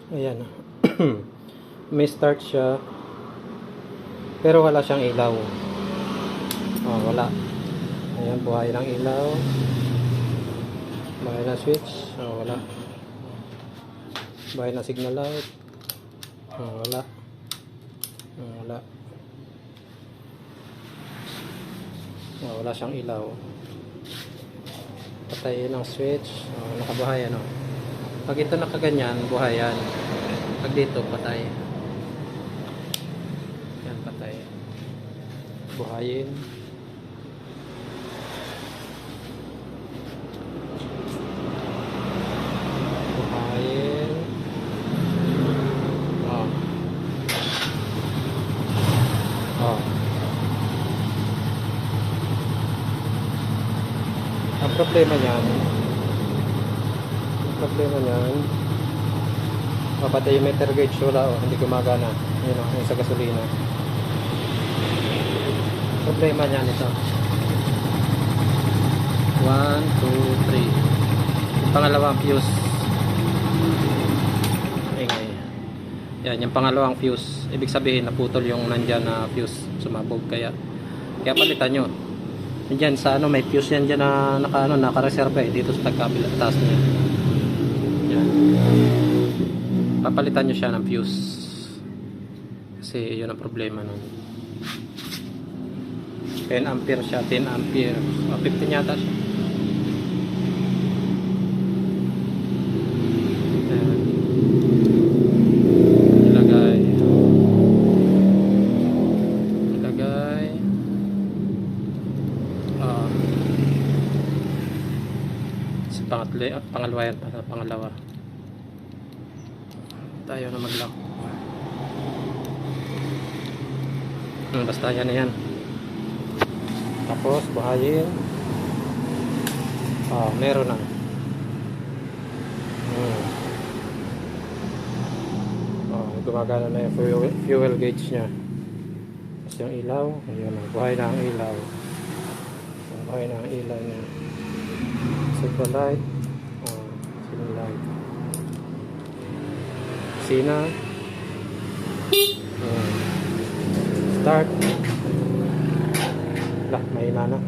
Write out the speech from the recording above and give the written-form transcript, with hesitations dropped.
Ayan. May start siya. Pero wala siyang ilaw. Oh, wala. Ayan, buhay ng ilaw. Buhay na switch. Oh, wala. Buhay na signal light. Oh, wala. Oh, wala. Oh, wala siyang ilaw. Patay ng switch. Oh, nakabuhay ano. Pag ito nakaganyan, buhay yan. Pag dito, patay. Yan, patay. Buhayin. Buhayin. Oh. Oh. Ang problema niyan, papatay yung meter gauge, wala o, hindi gumagana. Yun o, yung sa gasolina. Problema niyan ito. 1, 2, 3. Yung pangalawang fuse. Ingay. Yan, yung pangalawang fuse. Ibig sabihin, naputol yung nandyan na fuse. Sumabog, kaya palitan nyo. Diyan sa ano, may fuse yan dyan na naka-reserve dito sa tagkabila taas niya. Yan. Papalitan nyo siya ng fuse. Kasi yun ang problema nun. 10 ampere siya, 10 ampere. 15 yata siya. Yan. Ilagay. Pangalawa yan, pangalawa. Tayo na maglock. Basta yan na yan. Tapos buhayin. Meron na. Gumagana na yung fuel gauge nya. Tapos yung ilaw, ayun na, buhay na ang ilaw. Buhay na ang ilaw nya. Signal light. Signal light. Sina. Start. Lah, mahina na.